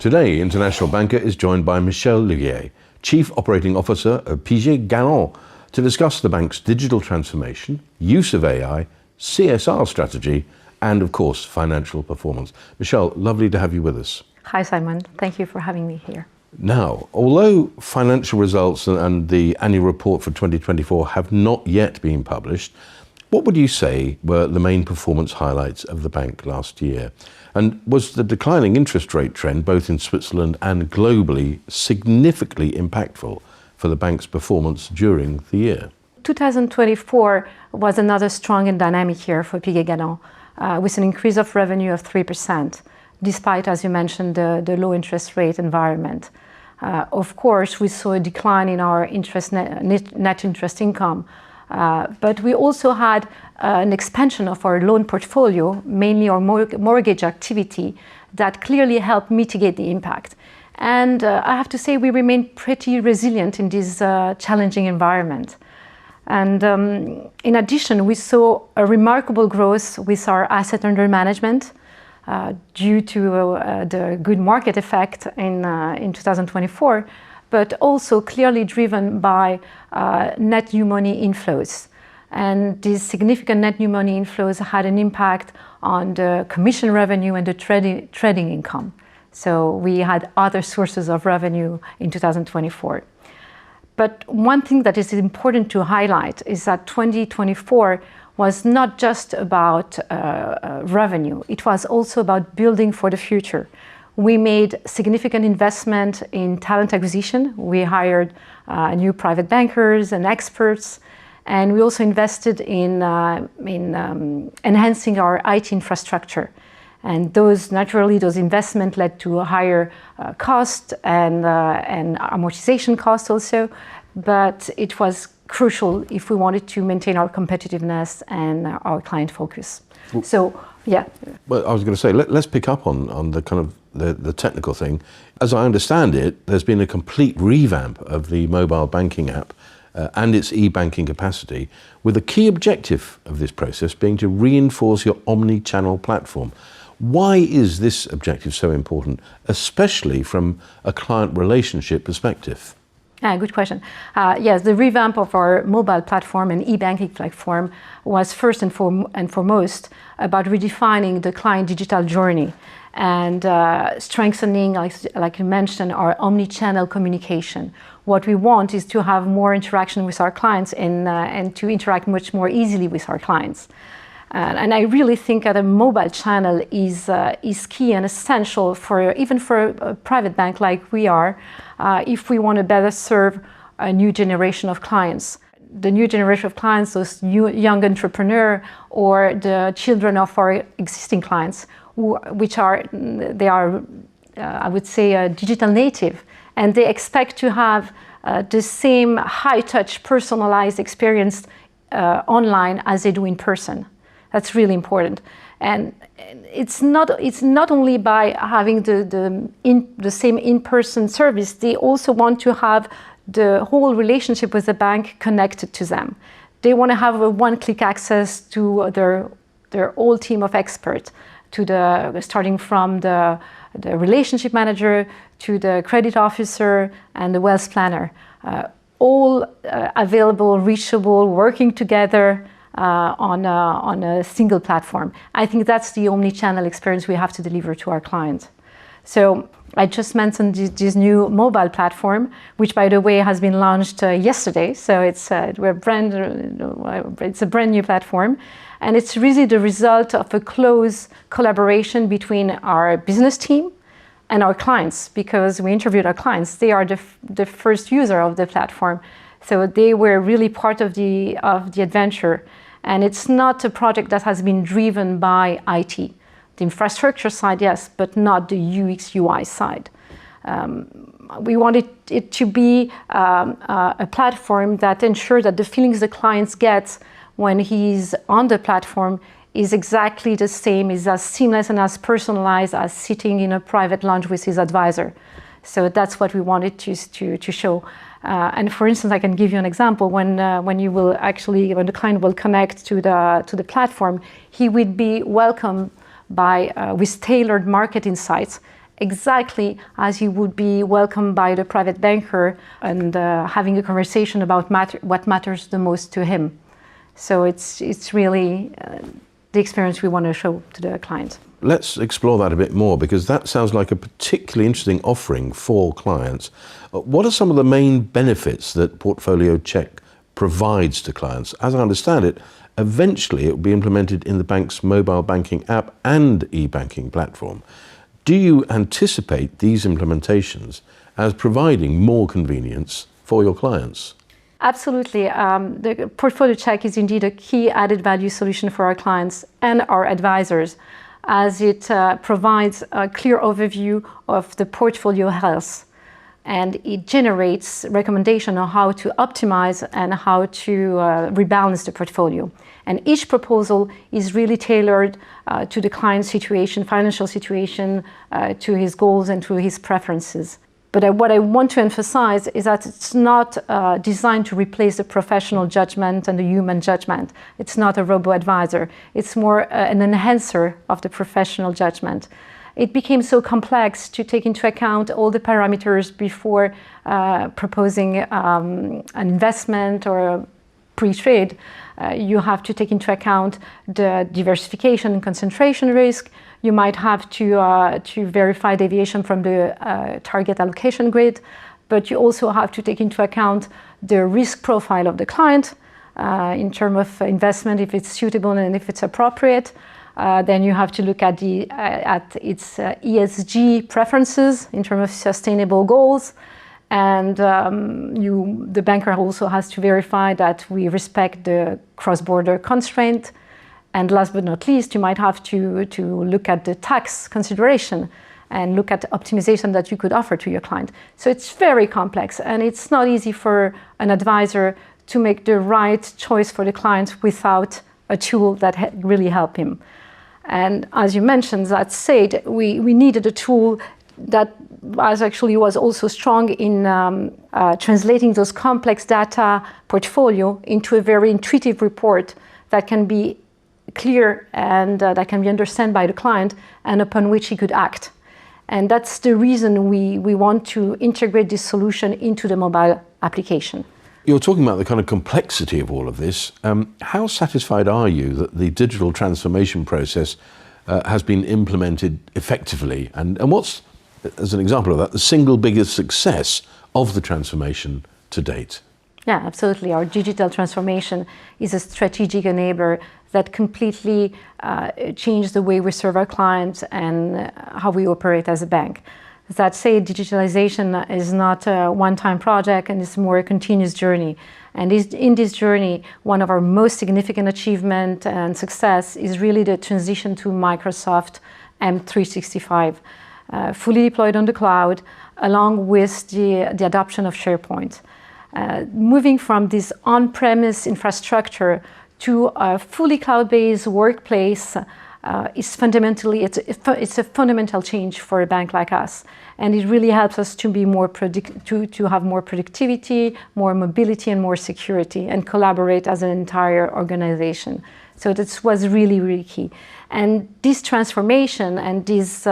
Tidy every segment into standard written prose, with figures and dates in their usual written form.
Today, International Banker is joined by Michèle Luyet, Chief Operating Officer of Piguet Galland, to discuss the bank's digital transformation, use of AI, CSR strategy, and of course, financial performance. Michèle, lovely to have you with us. Hi, Simon. Thank you for having me here. Now, although financial results and the annual report for 2024 have not yet been published, what would you say were the main performance highlights of the bank last year? And was the declining interest rate trend, both in Switzerland and globally, significantly impactful for the bank's performance during the year? 2024 was another strong and dynamic year for Piguet Galland, with an increase of revenue of 3%, despite, as you mentioned, the low interest rate environment. Of course, we saw a decline in our net interest income, but we also had an expansion of our loan portfolio, mainly our mortgage activity, that clearly helped mitigate the impact. And I have to say we remain pretty resilient in this challenging environment. And in addition, we saw a remarkable growth with our asset under management, due to the good market effect in 2024, but also clearly driven by net new money inflows. And these significant net new money inflows had an impact on the commission revenue and the trading income. So we had other sources of revenue in 2024. But one thing that is important to highlight is that 2024 was not just about revenue, it was also about building for the future. We made significant investment in talent acquisition. We hired new private bankers and experts, and we also invested in enhancing our IT infrastructure. And those investments led to a higher cost and amortization cost also, but it was crucial if we wanted to maintain our competitiveness and our client focus. So, yeah. Well, I was going to say, let's pick up on the kind of the technical thing. As I understand it, there's been a complete revamp of the mobile banking app and its e-banking capacity, with a key objective of this process being to reinforce your omni-channel platform. Why is this objective so important, especially from a client relationship perspective? Good question. Yes, the revamp of our mobile platform and e-banking platform was first and foremost about redefining the client digital journey and strengthening, like you mentioned, our omni-channel communication. What we want is to have more interaction with our clients and to interact much more easily with our clients. And I really think that a mobile channel is key and essential even for a private bank like we are, if we want to better serve a new generation of clients. The new generation of clients, those young entrepreneurs, or the children of our existing clients, they are, I would say, digital native, and they expect to have the same high-touch, personalized experience online as they do in person. That's really important, and it's not only by having the same in-person service. They also want to have the whole relationship with the bank connected to them. They want to have a one-click access to their whole team of experts, starting from the relationship manager to the credit officer and the wealth planner, all available, reachable, working together. On a single platform. I think that's the omni-channel experience we have to deliver to our clients. So I just mentioned this new mobile platform, which, by the way, has been launched yesterday. So it's a brand new platform, and it's really the result of a close collaboration between our business team and our clients, because we interviewed our clients. They are the first user of the platform, so they were really part of the adventure. And it's not a project that has been driven by IT. The infrastructure side, yes, but not the UX UI side. We wanted it to be a platform that ensures that the feelings the clients get when he's on the platform is exactly the same, is as seamless and as personalized as sitting in a private lounge with his advisor. So that's what we wanted to show. And for instance, I can give you an example. When the client will connect to the platform, he would be welcomed with tailored market insights exactly as he would be welcomed by the private banker and having a conversation about what matters the most to him. So it's really the experience we want to show to the client. Let's explore that a bit more, because that sounds like a particularly interesting offering for clients. What are some of the main benefits that Portfolio Check provides to clients? As I understand it, eventually it will be implemented in the bank's mobile banking app and e-banking platform. Do you anticipate these implementations as providing more convenience for your clients? Absolutely. The Portfolio Check is indeed a key added value solution for our clients and our advisors, as it provides a clear overview of the portfolio health, and it generates recommendations on how to optimize and how to rebalance the portfolio. And each proposal is really tailored to the client's situation, financial situation, to his goals and to his preferences. But what I want to emphasize is that it's not designed to replace the professional judgment and the human judgment. It's not a robo-advisor. It's more an enhancer of the professional judgment. It became so complex to take into account all the parameters before proposing an investment or a pre-trade. You have to take into account the diversification and concentration risk. You might have to verify deviation from the target allocation grid, but you also have to take into account the risk profile of the client in terms of investment, if it's suitable and if it's appropriate. Then you have to look at its ESG preferences in terms of sustainable goals. And the banker also has to verify that we respect the cross-border constraint. And last but not least, you might have to look at the tax consideration and look at the optimization that you could offer to your client. So it's very complex, and it's not easy for an advisor to make the right choice for the client without a tool that really help him. And as you mentioned, that said, we needed a tool that was also strong in translating those complex data portfolio into a very intuitive report that can be clear and that can be understood by the client and upon which he could act. And that's the reason we want to integrate this solution into the mobile application. You're talking about the kind of complexity of all of this. How satisfied are you that the digital transformation process has been implemented effectively? And what's, as an example of that, the single biggest success of the transformation to date? Yeah, absolutely. Our digital transformation is a strategic enabler that completely changed the way we serve our clients and how we operate as a bank. That said, digitalization is not a one-time project, and it's more a continuous journey. And in this journey, one of our most significant achievement and success is really the transition to Microsoft M365, fully deployed on the cloud, along with the adoption of SharePoint. Moving from this on-premise infrastructure to a fully cloud-based workplace is fundamentally, it's a fundamental change for a bank like us. And it really helps us to be more to have more productivity, more mobility, and more security, and collaborate as an entire organization. So this was really, really key. And this transformation and this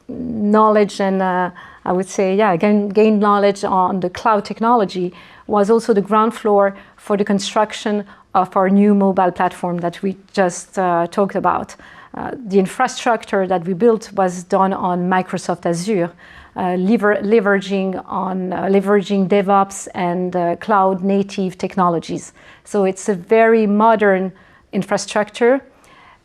knowledge and I would say, gain knowledge on the cloud technology was also the ground floor for the construction of our new mobile platform that we just talked about. The infrastructure that we built was done on Microsoft Azure, leveraging DevOps and cloud native technologies. So it's a very modern infrastructure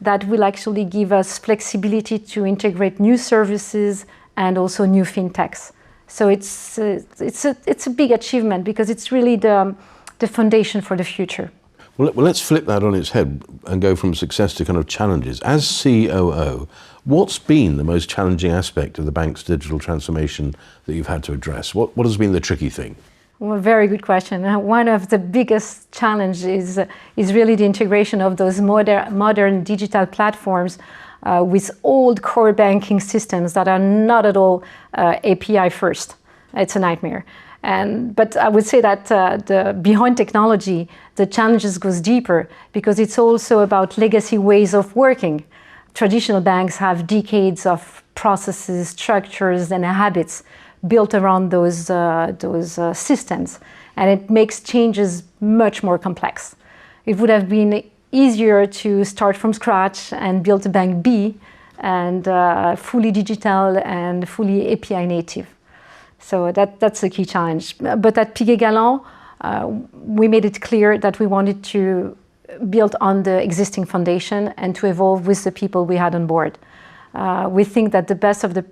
that will actually give us flexibility to integrate new services and also new fintechs. So it's a big achievement because it's really the foundation for the future. Well, let's flip that on its head and go from success to kind of challenges. As COO, what's been the most challenging aspect of the bank's digital transformation that you've had to address? What has been the tricky thing? Well, very good question. One of the biggest challenges is really the integration of those modern digital platforms with old core banking systems that are not at all API first. It's a nightmare. But I would say that behind technology, the challenges goes deeper because it's also about legacy ways of working. Traditional banks have decades of processes, structures, and habits built around those systems, and it makes changes much more complex. It would have been easier to start from scratch and build a bank B and fully digital and fully API native. So that's a key challenge. But at Piguet Galland, we made it clear that we wanted to build on the existing foundation and to evolve with the people we had on board. We think that the best of the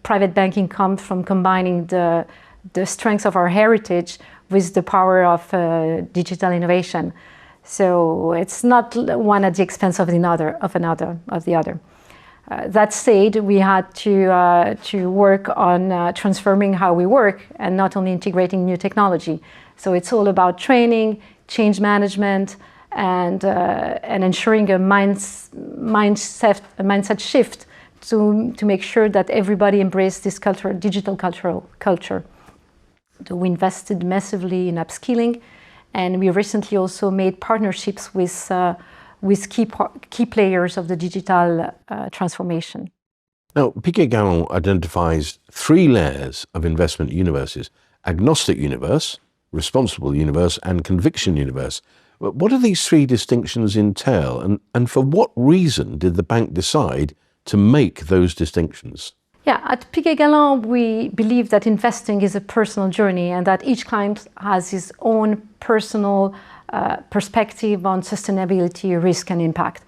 private banking comes from combining the strengths of our heritage with the power of digital innovation. So it's not one at the expense of the other. That said, we had to work on transforming how we work and not only integrating new technology. So it's all about training, change management, and ensuring a mindset shift to make sure that everybody embraced this digital culture. So we invested massively in upskilling, and we recently also made partnerships with key players of the digital transformation. Now, Piguet Galland identifies 3 layers of investment universes: agnostic universe, responsible universe, and conviction universe. What do these 3 distinctions entail, and for what reason did the bank decide to make those distinctions? Yeah, at Piguet Galland, we believe that investing is a personal journey and that each client has his own personal perspective on sustainability, risk, and impact.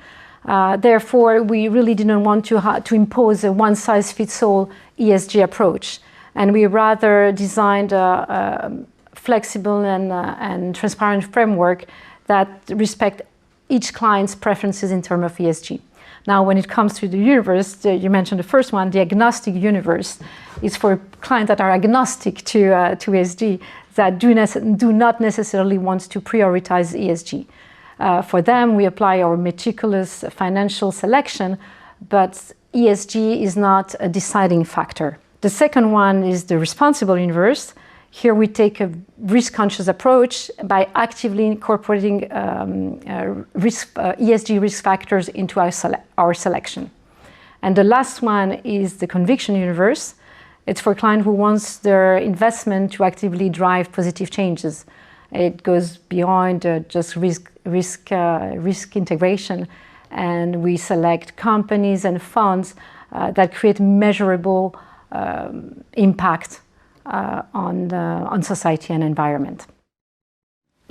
Therefore, we really didn't want to impose a one-size-fits-all ESG approach, and we rather designed a flexible and transparent framework that respect each client's preferences in terms of ESG. Now, when it comes to the universe, you mentioned the first one, the agnostic universe is for clients that are agnostic to ESG, that do not necessarily want to prioritize ESG. For them, we apply our meticulous financial selection, but ESG is not a deciding factor. The second one is the responsible universe. Here we take a risk-conscious approach by actively incorporating ESG risk factors into our selection. And the last one is the conviction universe. It's for a client who wants their investment to actively drive positive changes. It goes beyond just risk integration, and we select companies and funds that create measurable impact on society and environment.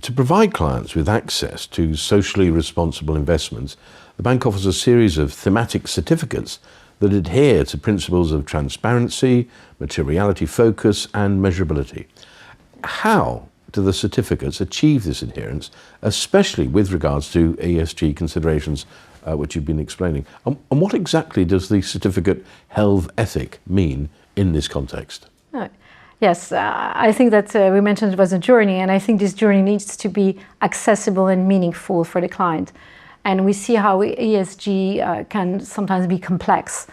To provide clients with access to socially responsible investments, the bank offers a series of thematic certificates that adhere to principles of transparency, materiality focus, and measurability. How do the certificates achieve this adherence, especially with regards to ESG considerations, which you've been explaining? And what exactly does the certificate health ethic mean in this context? Yes, I think that we mentioned it was a journey, and I think this journey needs to be accessible and meaningful for the client. And we see how ESG can sometimes be complex.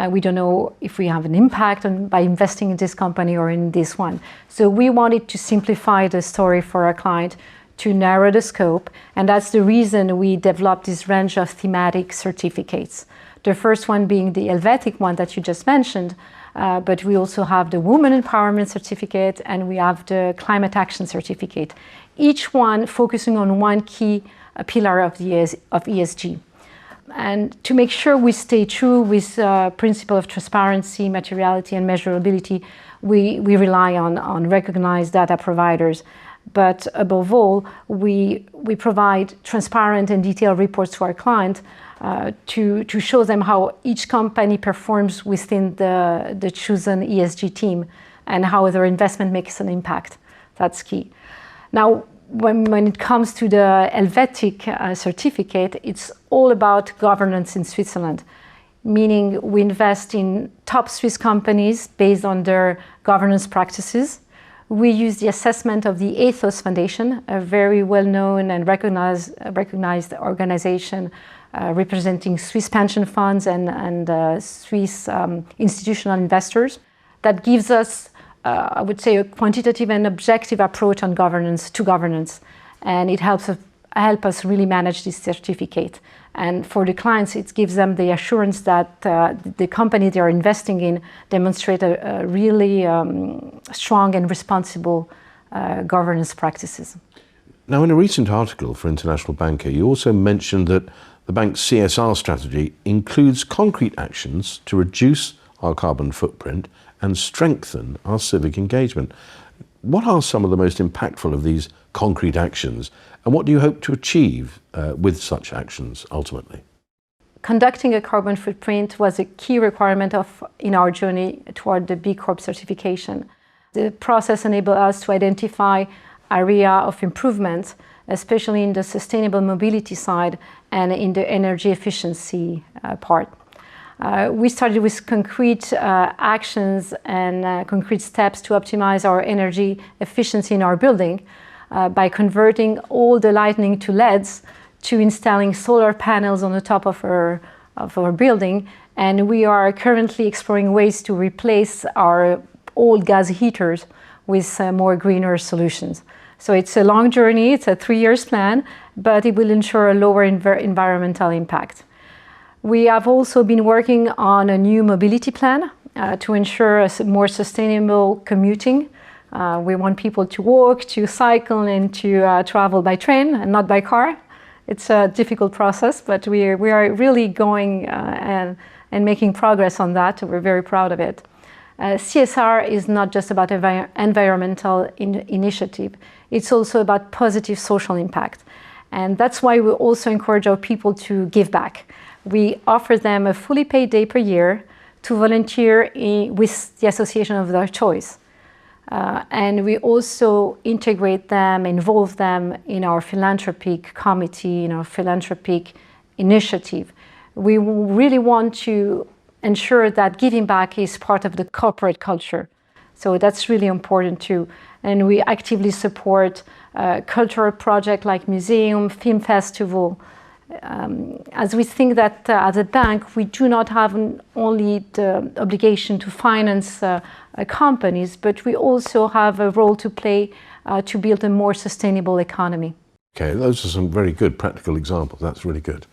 We don't know if we have an impact by investing in this company or in this one. So we wanted to simplify the story for our client, to narrow the scope, and that's the reason we developed this range of thematic certificates. The first one being the Helvetic one that you just mentioned, but we also have the Women Empowerment Certificate and we have the Climate Action Certificate, each one focusing on one key pillar of ESG. And to make sure we stay true with principle of transparency, materiality, and measurability, we rely on recognized data providers. But above all, we provide transparent and detailed reports to our client to show them how each company performs within the chosen ESG team and how their investment makes an impact. That's key. Now, when it comes to the Helvetic certificate, it's all about governance in Switzerland, meaning we invest in top Swiss companies based on their governance practices. We use the assessment of the Ethos Foundation, a very well-known and recognized organization representing Swiss pension funds and Swiss institutional investors. That gives us, I would say, a quantitative and objective approach on governance, and it helps help us really manage this certificate. And for the clients, it gives them the assurance that the company they are investing in demonstrate a really strong and responsible governance practices. Now, in a recent article for International Banker, you also mentioned that the bank's CSR strategy includes concrete actions to reduce our carbon footprint and strengthen our civic engagement. What are some of the most impactful of these concrete actions, and what do you hope to achieve with such actions ultimately? Conducting a carbon footprint was a key requirement in our journey toward the B Corp certification. The process enabled us to identify areas of improvement, especially in the sustainable mobility side and in the energy efficiency part. We started with concrete actions and concrete steps to optimize our energy efficiency in our building by converting all the lighting to LEDs, to installing solar panels on the top of our building, and we are currently exploring ways to replace our old gas heaters with more greener solutions. So it's a long journey, it's a 3-year plan, but it will ensure a lower environmental impact. We have also been working on a new mobility plan to ensure a more sustainable commuting. We want people to walk, to cycle, and to travel by train and not by car. It's a difficult process, but we are really going and making progress on that. We're very proud of it. CSR is not just about environmental initiative, it's also about positive social impact. And that's why we also encourage our people to give back. We offer them a fully paid day per year to volunteer with the association of their choice. And we also integrate them, involve them in our philanthropic committee, in our philanthropic initiative. We really want to ensure that giving back is part of the corporate culture. So that's really important too. And we actively support cultural projects like museum, film festival, as we think that as a bank, we do not have only the obligation to finance companies, but we also have a role to play to build a more sustainable economy. Okay, those are some very good practical examples. That's really good.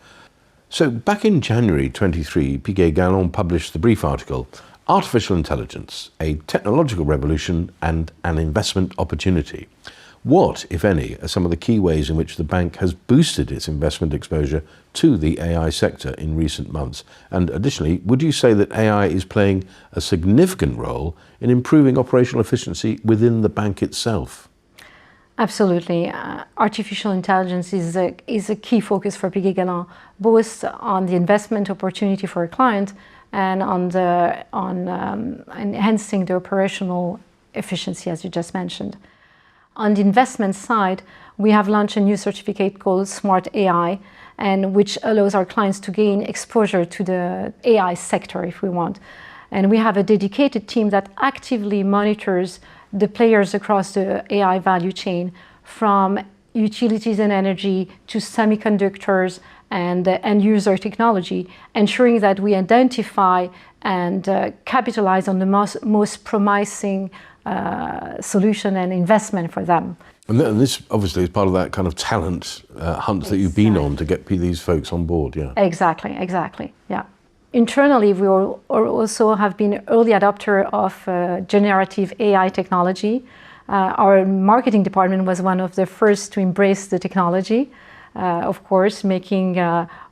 So back in January 23, Piguet Galland published the brief article, Artificial Intelligence, a Technological Revolution and an Investment Opportunity. What, if any, are some of the key ways in which the bank has boosted its investment exposure to the AI sector in recent months? And additionally, would you say that AI is playing a significant role in improving operational efficiency within the bank itself? Absolutely. Artificial intelligence is a key focus for Piguet Galland, both on the investment opportunity for a client and on enhancing the operational efficiency, as you just mentioned. On the investment side, we have launched a new certificate called Smart AI, and which allows our clients to gain exposure to the AI sector if we want. And we have a dedicated team that actively monitors the players across the AI value chain, from utilities and energy to semiconductors and end user technology, ensuring that we identify and capitalize on the most promising solution and investment for them. And this obviously is part of that kind of talent hunt that you've been on to get these folks on board, yeah. Exactly, yeah. Internally, we also have been early adopter of generative AI technology. Our marketing department was one of the first to embrace the technology, of course, making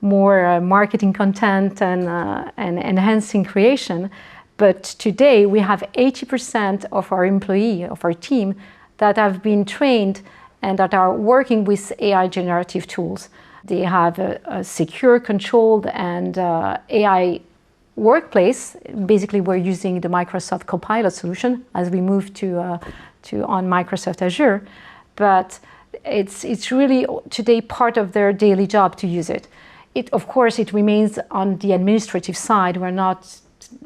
more marketing content and enhancing creation. But today we have 80% of our employees, of our team, that have been trained and that are working with AI generative tools. They have a secure, controlled, and AI workplace. Basically, we're using the Microsoft Copilot solution as we move to on Microsoft Azure. But it's really today part of their daily job to use it. Of course, it remains on the administrative side.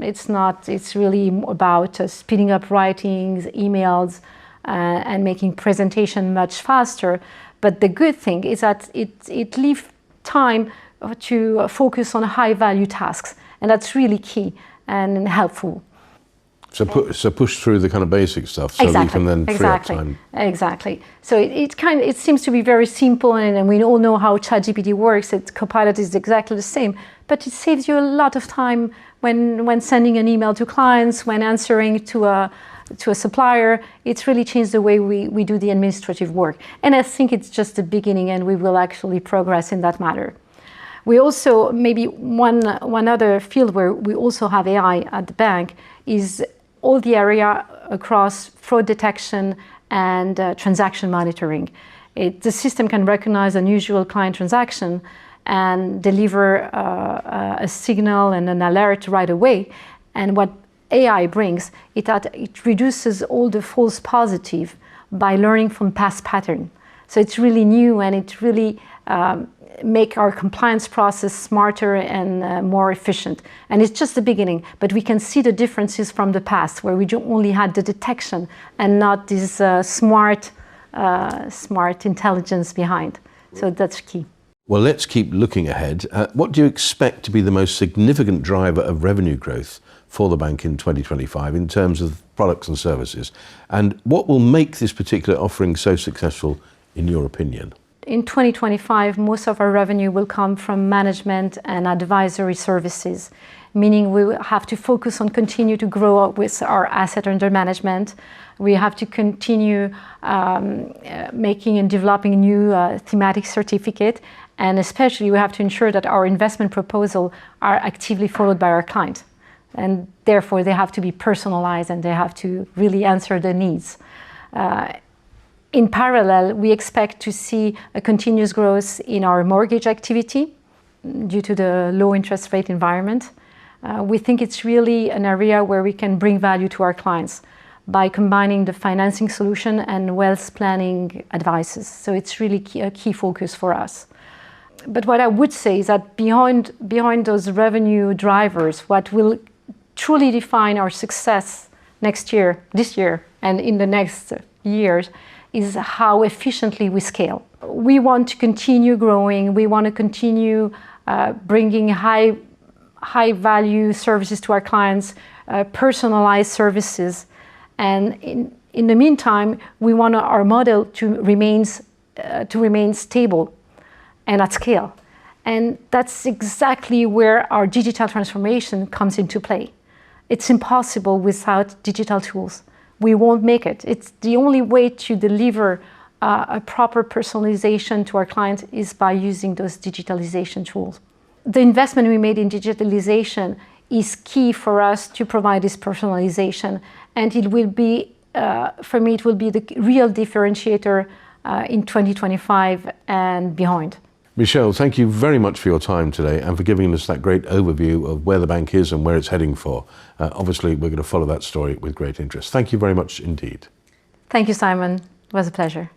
It's really about speeding up writings, emails, and making presentation much faster. But the good thing is that it leaves time to focus on high value tasks, and that's really key and helpful. So push through the kind of basic stuff so that you can then free up time. Exactly. So it seems to be very simple, and we all know how ChatGPT works. Copilot is exactly the same, but it saves you a lot of time when sending an email to clients, when answering to a supplier. It's really changed the way we do the administrative work. And I think it's just the beginning, and we will actually progress in that matter. We also, maybe one other field where we also have AI at the bank is all the area across fraud detection and transaction monitoring. The system can recognize unusual client transaction and deliver a signal and an alert right away. And what AI brings is that it reduces all the false positive by learning from past pattern. So it's really new, and it really make our compliance process smarter and more efficient. And it's just the beginning, but we can see the differences from the past, where we only had the detection and not this smart intelligence behind. So that's key. Well, let's keep looking ahead. What do you expect to be the most significant driver of revenue growth for the bank in 2025 in terms of products and services? And what will make this particular offering so successful, in your opinion? In 2025, most of our revenue will come from management and advisory services, meaning we will have to focus on continue to grow with our asset under management. We have to continue making and developing new thematic certificate, and especially we have to ensure that our investment proposals are actively followed by our client. And therefore, they have to be personalized, and they have to really answer their needs. In parallel, we expect to see a continuous growth in our mortgage activity due to the low interest rate environment. We think it's really an area where we can bring value to our clients by combining the financing solution and wealth planning advices. So it's really a key focus for us. But what I would say is that behind those revenue drivers, what will truly define our success this year, and in the next years, is how efficiently we scale. We want to continue growing. We want to continue bringing high value services to our clients, personalized services. And in the meantime, we want our model to remain stable and at scale. And that's exactly where our digital transformation comes into play. It's impossible without digital tools. We won't make it. It's the only way to deliver a proper personalization to our clients is by using those digitalization tools. The investment we made in digitalization is key for us to provide this personalization, and it will be, for me, it will be the real differentiator in 2025 and beyond. Michèle, thank you very much for your time today and for giving us that great overview of where the bank is and where it's heading for. Obviously, we're going to follow that story with great interest. Thank you very much indeed. Thank you, Simon. It was a pleasure.